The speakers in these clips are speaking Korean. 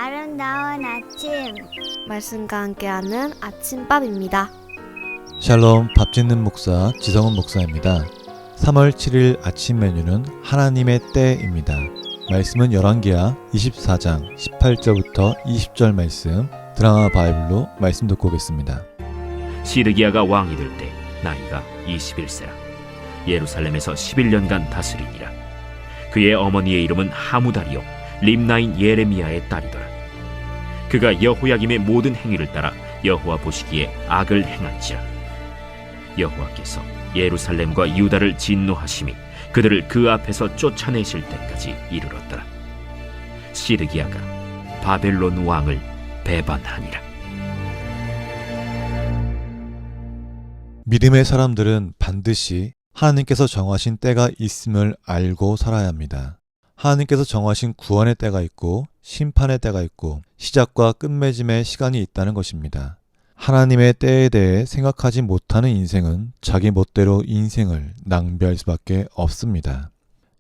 아름다운 아침 말씀과 함께하는 아침밥입니다. 샬롬 밥 짓는 목사 지성은 목사입니다. 3월 7일 아침 메뉴는 하나님의 때입니다. 말씀은 열왕기하 24장 18절부터 20절 말씀, 드라마 바이블로 말씀 듣고 오겠습니다. 시드기야가 왕이 될 때 나이가 21세라. 예루살렘에서 11년간 다스리니라. 그의 어머니의 이름은 하무다리요 림나인 예레미야의 딸이더라. 그가 여호야김의 모든 행위를 따라 여호와 보시기에 악을 행한지라. 여호와께서 예루살렘과 유다를 진노하심이 그들을 그 앞에서 쫓아내실 때까지 이르렀더라. 시드기야가 바벨론 왕을 배반하니라. 믿음의 사람들은 반드시 하나님께서 정하신 때가 있음을 알고 살아야 합니다. 하나님께서 정하신 구원의 때가 있고 심판의 때가 있고 시작과 끝맺음의 시간이 있다는 것입니다. 하나님의 때에 대해 생각하지 못하는 인생은 자기 멋대로 인생을 낭비할 수밖에 없습니다.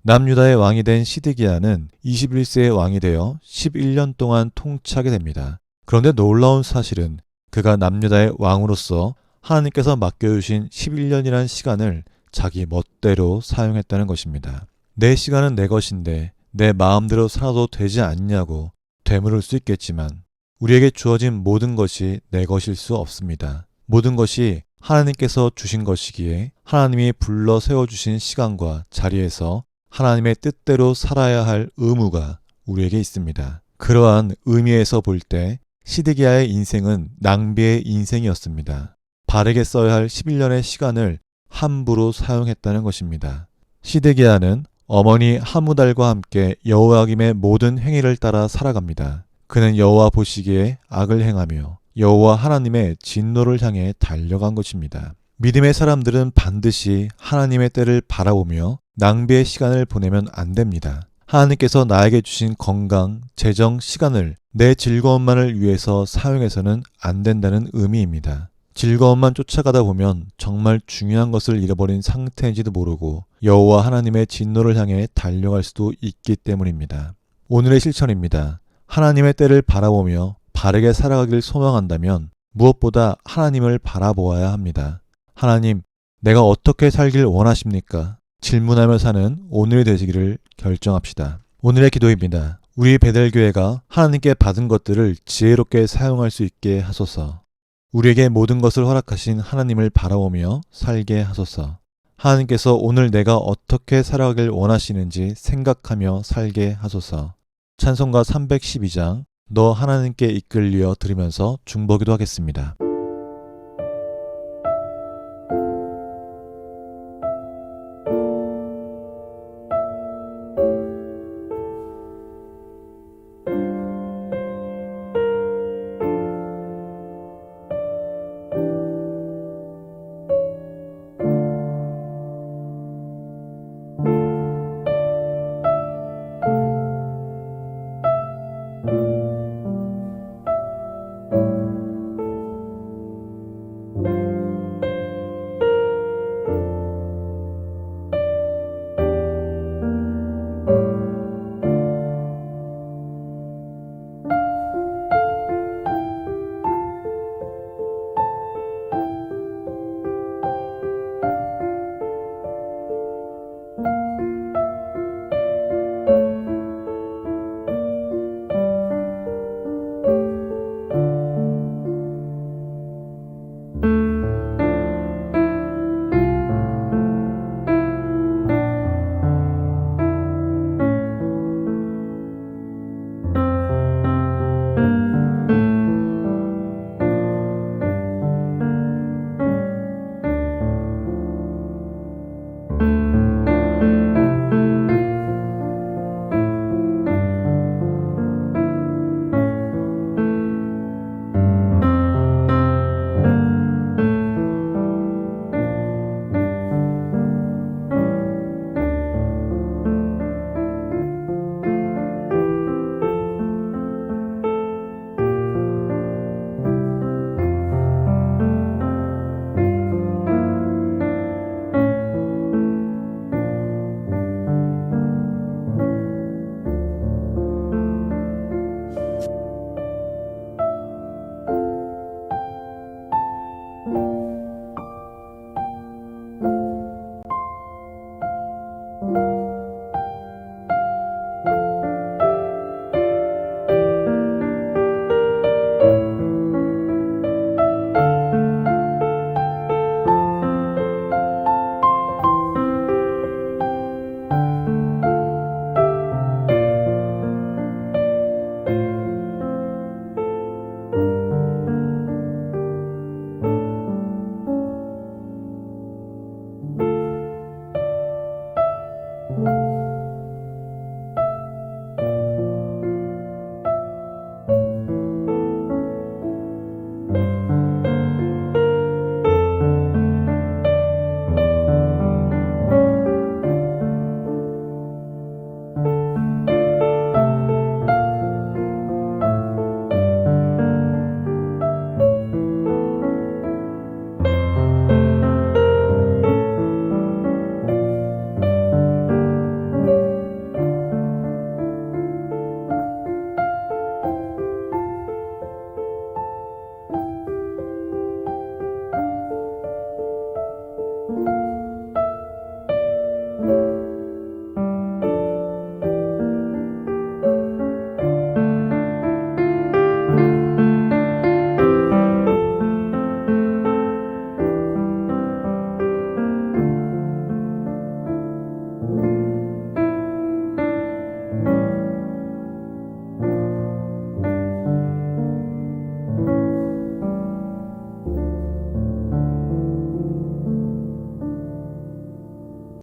남유다의 왕이 된 시드기야는 21세의 왕이 되어 11년 동안 통치하게 됩니다. 그런데 놀라운 사실은 그가 남유다의 왕으로서 하나님께서 맡겨주신 11년이라는 시간을 자기 멋대로 사용했다는 것입니다. 내 시간은 내 것인데 내 마음대로 살아도 되지 않냐고 되물을 수 있겠지만 우리에게 주어진 모든 것이 내 것일 수 없습니다. 모든 것이 하나님께서 주신 것이기에 하나님이 불러 세워주신 시간과 자리에서 하나님의 뜻대로 살아야 할 의무가 우리에게 있습니다. 그러한 의미에서 볼 때 시드기야의 인생은 낭비의 인생이었습니다. 바르게 써야 할 11년의 시간을 함부로 사용했다는 것입니다. 시드기야는 어머니 하무달과 함께 여호야김의 모든 행위를 따라 살아갑니다. 그는 여호와 보시기에 악을 행하며 여호와 하나님의 진노를 향해 달려간 것입니다. 믿음의 사람들은 반드시 하나님의 때를 바라보며 낭비의 시간을 보내면 안 됩니다. 하나님께서 나에게 주신 건강, 재정, 시간을 내 즐거움만을 위해서 사용해서는 안 된다는 의미입니다. 즐거움만 쫓아가다 보면 정말 중요한 것을 잃어버린 상태인지도 모르고 여호와 하나님의 진노를 향해 달려갈 수도 있기 때문입니다. 오늘의 실천입니다. 하나님의 때를 바라보며 바르게 살아가길 소망한다면 무엇보다 하나님을 바라보아야 합니다. 하나님, 내가 어떻게 살길 원하십니까? 질문하며 사는 오늘이 되시기를 결정합시다. 오늘의 기도입니다. 우리 베델교회가 하나님께 받은 것들을 지혜롭게 사용할 수 있게 하소서. 우리에게 모든 것을 허락하신 하나님을 바라보며 살게 하소서. 하나님께서 오늘 내가 어떻게 살아가길 원하시는지 생각하며 살게 하소서. 찬송가 312장 너 하나님께 이끌리어 들으면서 중보기도 하겠습니다.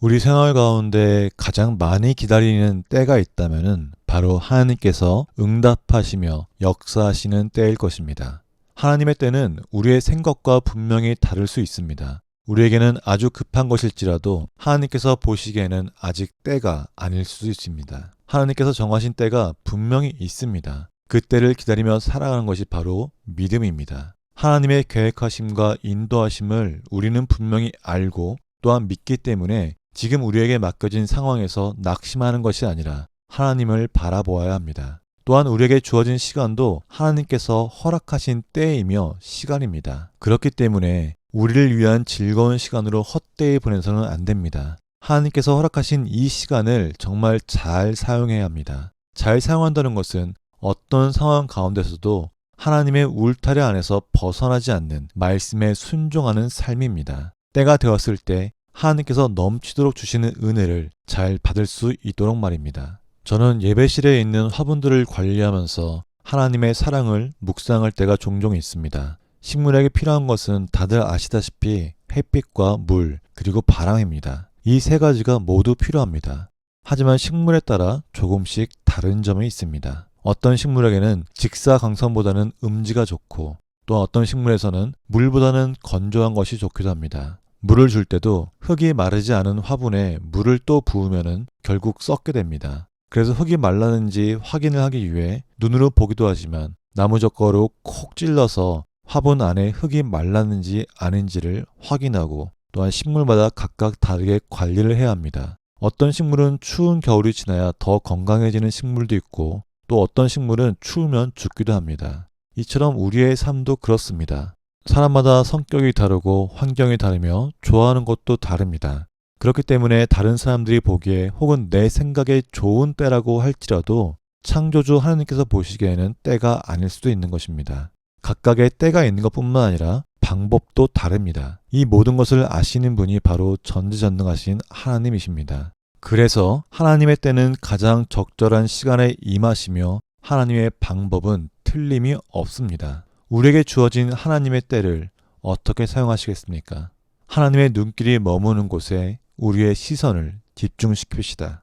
우리 생활 가운데 가장 많이 기다리는 때가 있다면은 바로 하나님께서 응답하시며 역사하시는 때일 것입니다. 하나님의 때는 우리의 생각과 분명히 다를 수 있습니다. 우리에게는 아주 급한 것일지라도 하나님께서 보시기에는 아직 때가 아닐 수도 있습니다. 하나님께서 정하신 때가 분명히 있습니다. 그 때를 기다리며 살아가는 것이 바로 믿음입니다. 하나님의 계획하심과 인도하심을 우리는 분명히 알고 또한 믿기 때문에 지금 우리에게 맡겨진 상황에서 낙심하는 것이 아니라 하나님을 바라보아야 합니다. 또한 우리에게 주어진 시간도 하나님께서 허락하신 때이며 시간입니다. 그렇기 때문에 우리를 위한 즐거운 시간으로 헛되이 보내서는 안 됩니다. 하나님께서 허락하신 이 시간을 정말 잘 사용해야 합니다. 잘 사용한다는 것은 어떤 상황 가운데서도 하나님의 울타리 안에서 벗어나지 않는 말씀에 순종하는 삶입니다. 때가 되었을 때 하나님께서 넘치도록 주시는 은혜를 잘 받을 수 있도록 말입니다. 저는 예배실에 있는 화분들을 관리하면서 하나님의 사랑을 묵상할 때가 종종 있습니다. 식물에게 필요한 것은 다들 아시다시피 햇빛과 물 그리고 바람입니다. 이 세 가지가 모두 필요합니다. 하지만 식물에 따라 조금씩 다른 점이 있습니다. 어떤 식물에게는 직사광선보다는 음지가 좋고 또 어떤 식물에서는 물보다는 건조한 것이 좋기도 합니다. 물을 줄 때도 흙이 마르지 않은 화분에 물을 또 부으면 결국 썩게 됩니다. 그래서 흙이 말랐는지 확인을 하기 위해 눈으로 보기도 하지만 나무젓가락으로 콕 찔러서 화분 안에 흙이 말랐는지 아닌지를 확인하고 또한 식물마다 각각 다르게 관리를 해야 합니다. 어떤 식물은 추운 겨울이 지나야 더 건강해지는 식물도 있고 또 어떤 식물은 추우면 죽기도 합니다. 이처럼 우리의 삶도 그렇습니다. 사람마다 성격이 다르고 환경이 다르며 좋아하는 것도 다릅니다. 그렇기 때문에 다른 사람들이 보기에 혹은 내 생각에 좋은 때라고 할지라도 창조주 하나님께서 보시기에는 때가 아닐 수도 있는 것입니다. 각각의 때가 있는 것뿐만 아니라 방법도 다릅니다. 이 모든 것을 아시는 분이 바로 전지전능하신 하나님이십니다. 그래서 하나님의 때는 가장 적절한 시간에 임하시며 하나님의 방법은 틀림이 없습니다. 우리에게 주어진 하나님의 때를 어떻게 사용하시겠습니까? 하나님의 눈길이 머무는 곳에 우리의 시선을 집중시킵시다.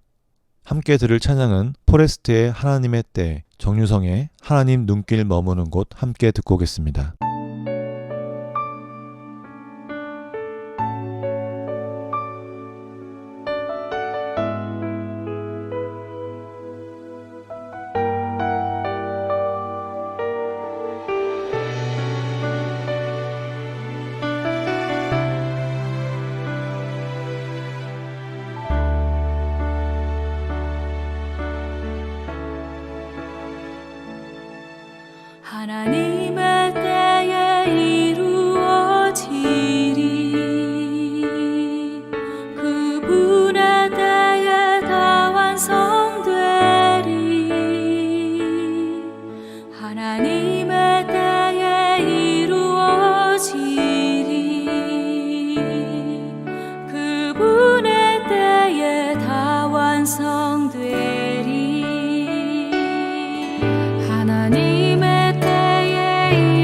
함께 들을 찬양은 포레스트의 하나님의 때, 정유성의 하나님 눈길 머무는 곳 함께 듣고 오겠습니다. 하나님의 때에 이루어지리 그분의 때에 다 완성되리 하나님의 때에 이루어지리 그분의 때에 다 완성되리 하나님의 때에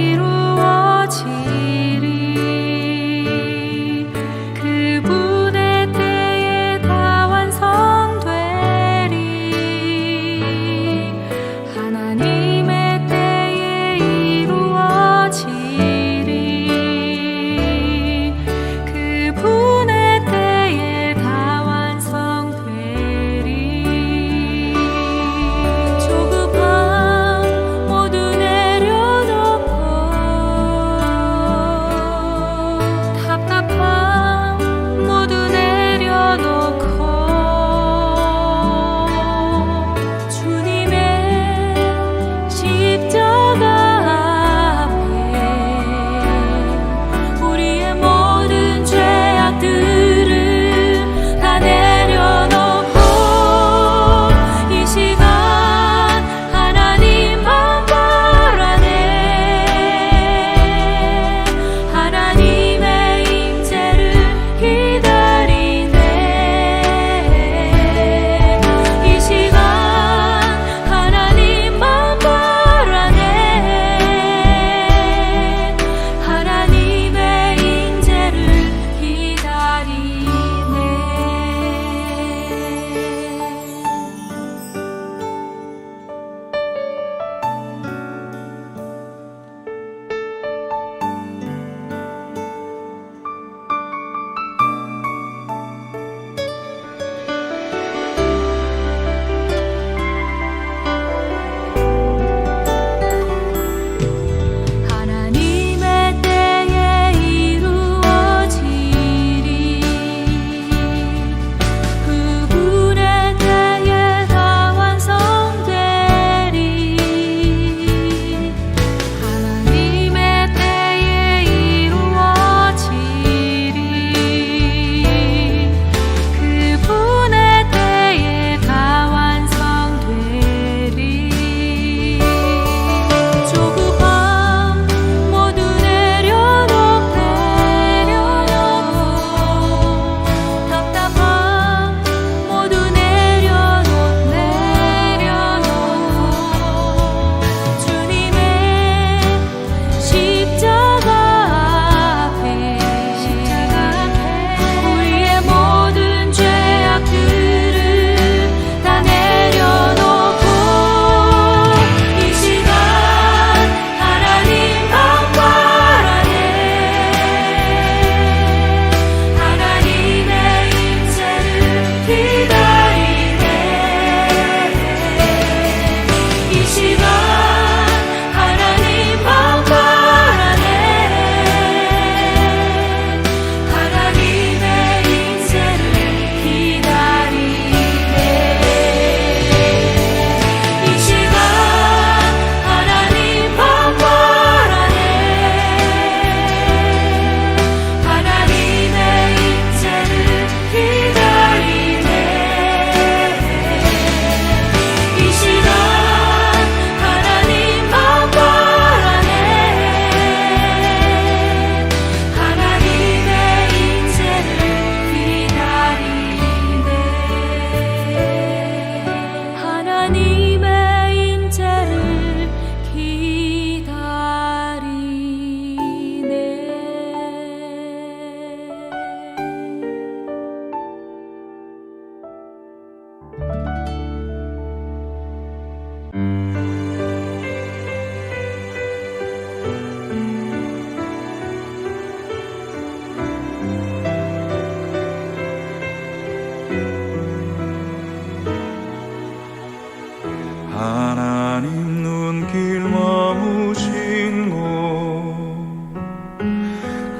하나님 눈길 머무신 곳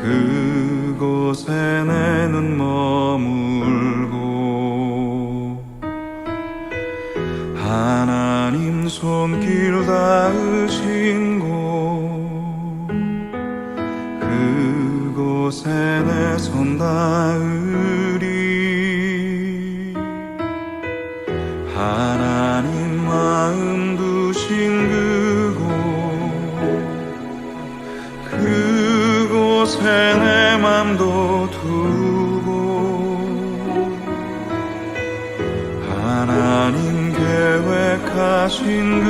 그곳에 내 눈 머물고 하나님 손길 닿으신 곳 그곳에 내 손 닿으리 하나님 마음 두신 그곳에 내 맘도 두고 하나님 계획하신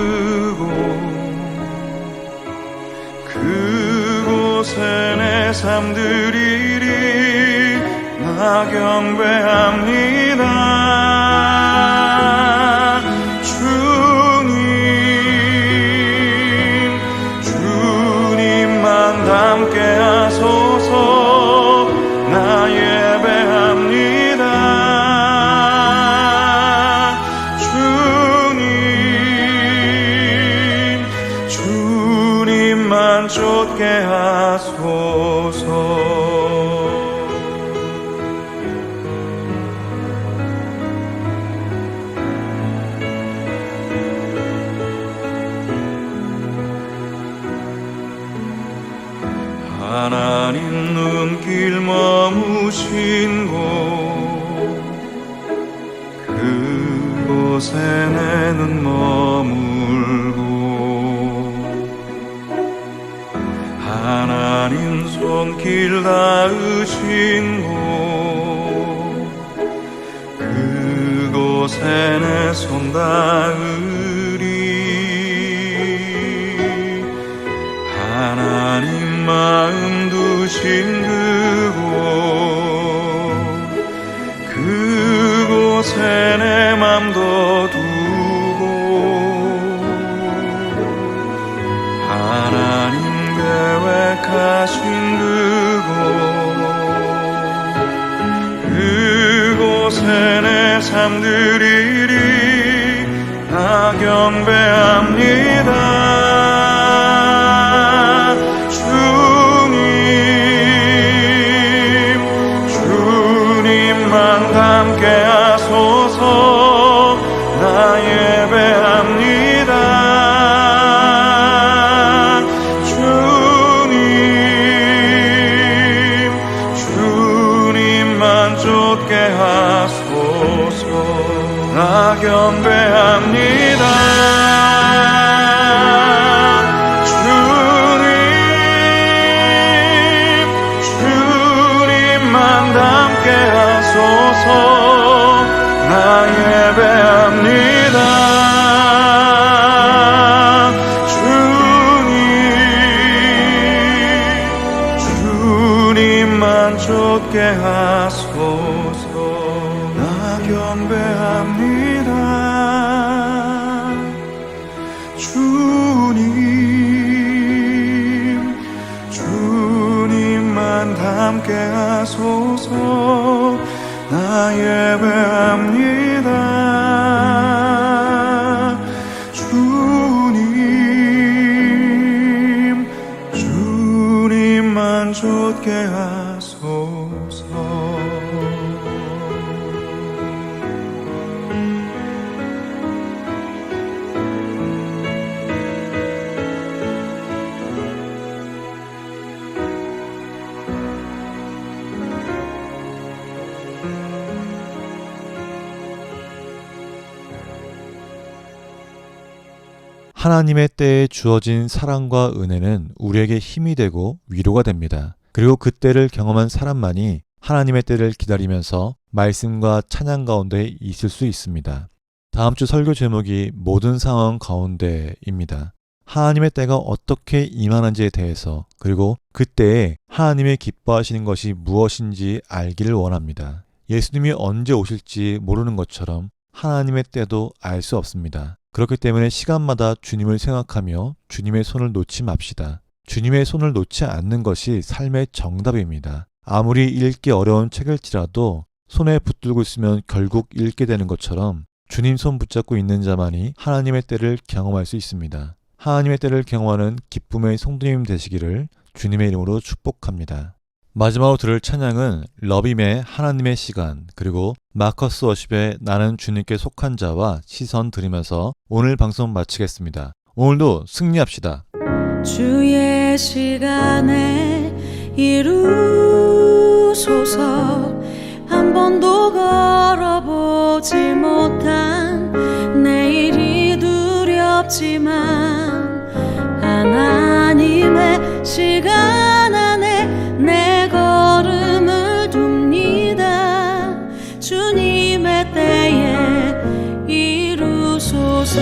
그곳에 내 삶 드리리 나 경배합니다. 주님만 함께 하소서 나 예배합니다. 주님만 쫓게 하소서. 하나님 눈길 머무신 곳 그곳에 내 눈 머물고 하나님 손길 닿으신 곳 그곳에 내 손 닿으리 하나님 마음 두신 그곳에 내 맘도 두고 하나님 계획하신 그곳에 내 삶 드리리 나 경배합니다. 주님만 함께 하소서 나 예배합니다. 주님만 쫓게 하소서 나 경배합니다. 주님만 함께 하소서 나 예배합니다. 주님만 쫓게 하소서 나 경배합니다. 주님만 함께 하소서 나 예배합니다. 주님만 쫓게 하소서. 하나님의 때에 주어진 사랑과 은혜는 우리에게 힘이 되고 위로가 됩니다. 그리고 그 때를 경험한 사람만이 하나님의 때를 기다리면서 말씀과 찬양 가운데 있을 수 있습니다. 다음 주 설교 제목이 모든 상황 가운데입니다. 하나님의 때가 어떻게 임하는지에 대해서 그리고 그때에 하나님의 기뻐하시는 것이 무엇인지 알기를 원합니다. 예수님이 언제 오실지 모르는 것처럼 하나님의 때도 알 수 없습니다. 그렇기 때문에 시간마다 주님을 생각하며 주님의 손을 놓지 맙시다. 주님의 손을 놓지 않는 것이 삶의 정답입니다. 아무리 읽기 어려운 책일지라도 손에 붙들고 있으면 결국 읽게 되는 것처럼 주님 손 붙잡고 있는 자만이 하나님의 때를 경험할 수 있습니다. 하나님의 때를 경험하는 기쁨의 성도님 되시기를 주님의 이름으로 축복합니다. 마지막으로 들을 찬양은 러빔의 하나님의 시간, 그리고 마커스 워십의 나는 주님께 속한 자와 시선 드리면서 오늘 방송 마치겠습니다. 오늘도 승리합시다. 주의 시간에 이루소서. 한 번도 걸어보지 못한 내일이 두렵지만 하나님의 시간 안에 내 걸음을 둡니다. 주님의 때에 이루소서.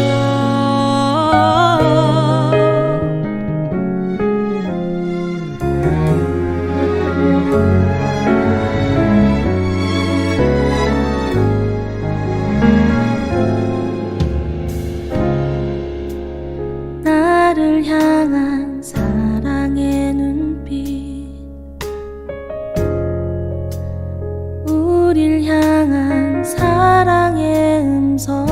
나를 향한 사랑의 눈빛, 우릴 향한 사랑의 음성,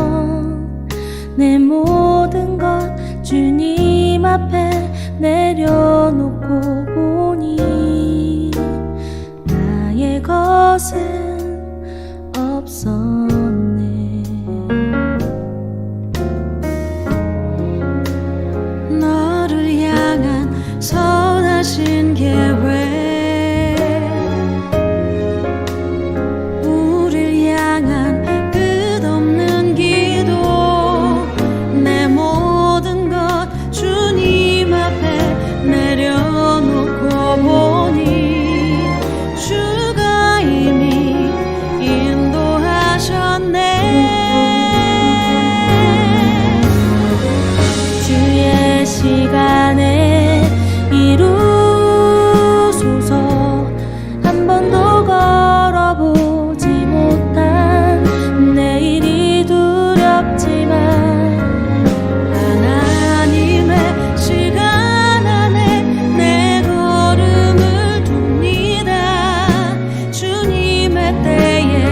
내 모든 것 주님 앞에 내려놓고 보니 나의 것은 없었네. 너를 향한 선하신 계획, 우릴 향한 끝없는 기도, 내 모든 것 주님 앞에 내려놓고 보니 주가 이미 인도하셨네. 주의 시간에 이루소서. 한 번도 걸어보지 못한 내일이 두렵지만 하나님의 시간 안에 내 걸음을 둡니다. 주님의 때에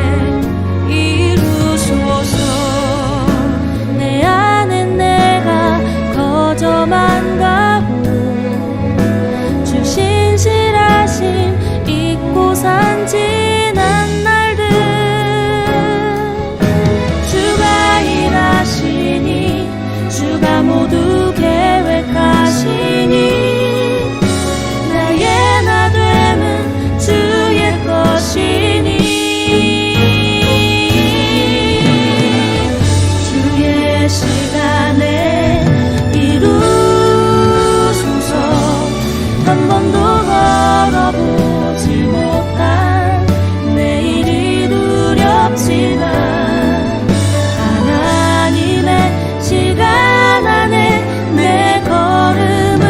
이루소서. 내 안에 내가 거저만 가고 주 신실하심 잊고 산 지난 날들, 주가 일하시니 주가 모두 계획하시니 나의 나됨은 주의 것이니 주의 시간에 이루소서. 한 번도 걸어보지 못한 내일이 두렵지만 하나님의 시간 안에 내 걸음을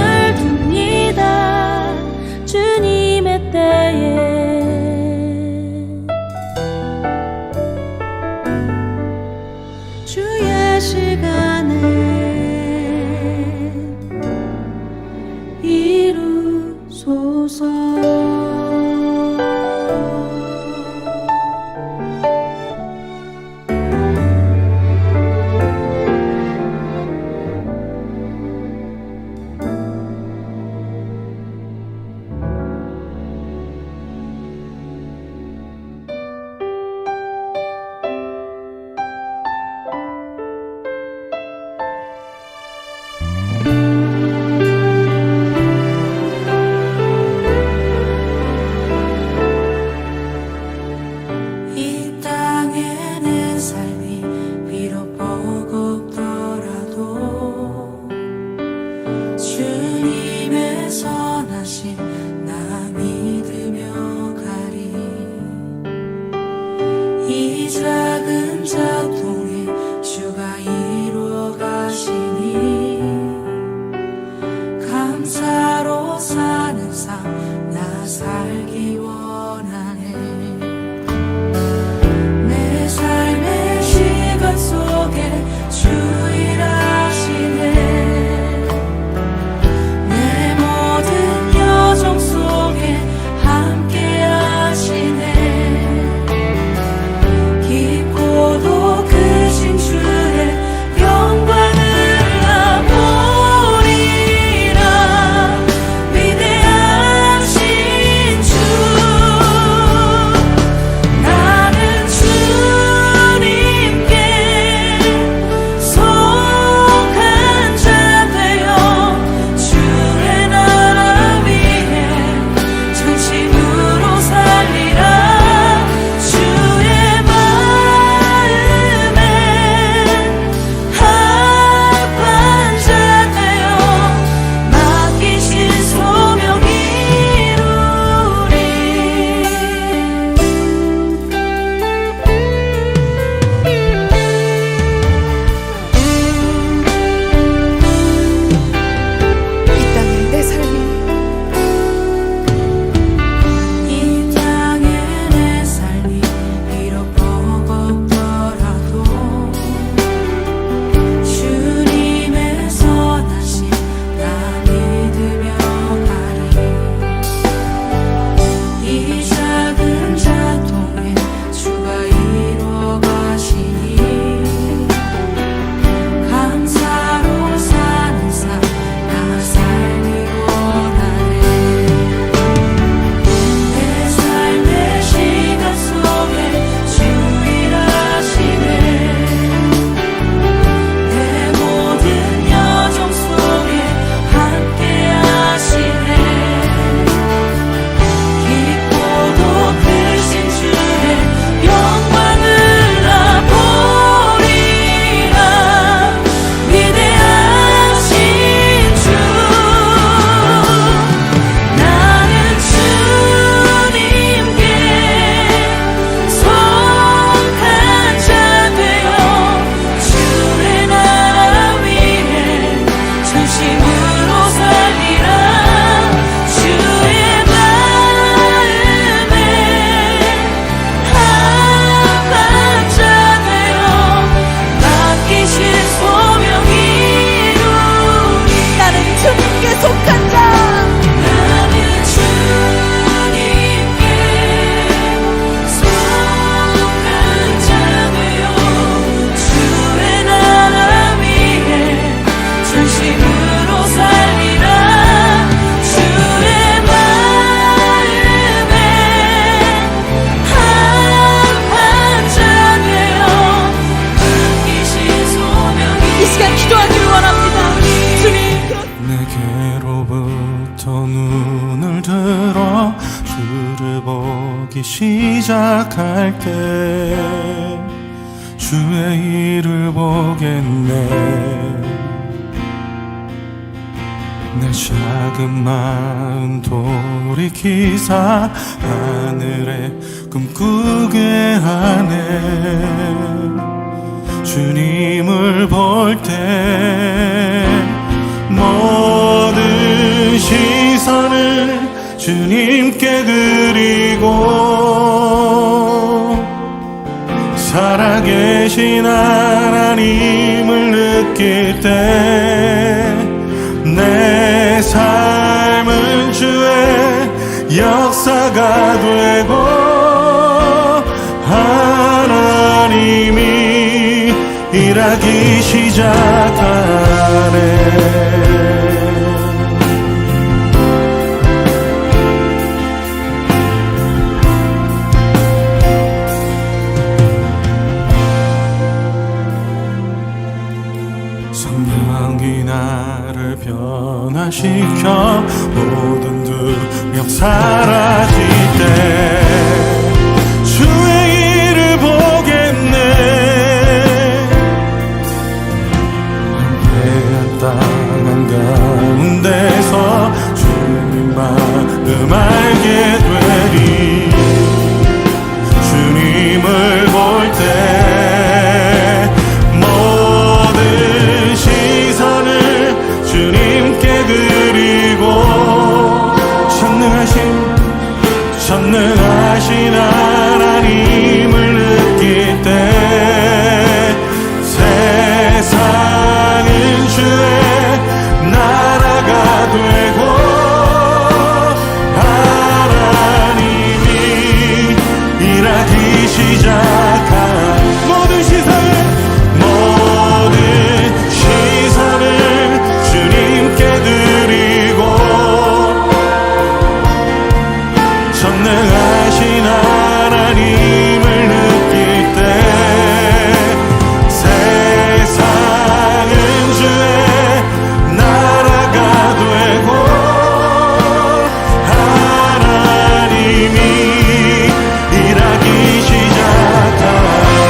전심으로 살리라 주의 마음에 한반자 되어 맡기신 소명이 이루리 나는 주님께 속한 자 나는 주님께 속한 자 되어 주의 나라 위에 전심으로 살리라 주의 마음에 한반자 되어 맡기신 소명이 이 시간 기도하기를 원합니다. 주님 내게로부터 눈을 들어 주를 보기 시작할 때 주의 일을 보겠네. 내 작은 마음 돌이키사 하늘에 꿈꾸게 하네. 주님을 볼 때 모든 시선을 주님께 드리고 살아계신 하나님을 느낄 때 내 삶은 주의 역사가 되고 하나님이 일하기 시작하네. 성령이 나를 변화시켜 모든 두려움 사라질 때 주의 일을 보겠네. 황폐한 땅 한가운데서 주님 마음 알게 되리. 주님을 볼 때 주님께 드리고 전능하신 하나님을 느낄 때 세상은 주의 나라가 되고 하나님이 일하기 시작한 모든 시선을 주님께 드리고 전능하신 하나님을 느낄 때 세상은 주의 나라가 되고 하나님이 일하기 시작하네.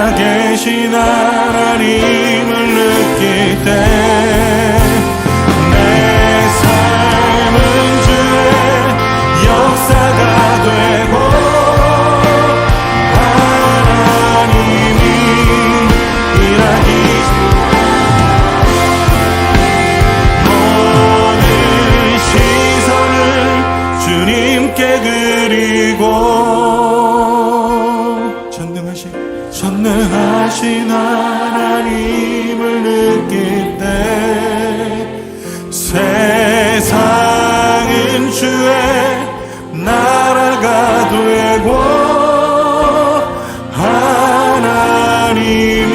살아계신 하나님을 느낄 때 내 삶은 주의 역사가 되고 하나님이 일하기 모든 시선을 주님께 그리고 전능하신 하나님을 느낄 때 세상은 주의 나라가 되고 하나님이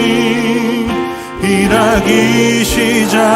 일하기 시작하네.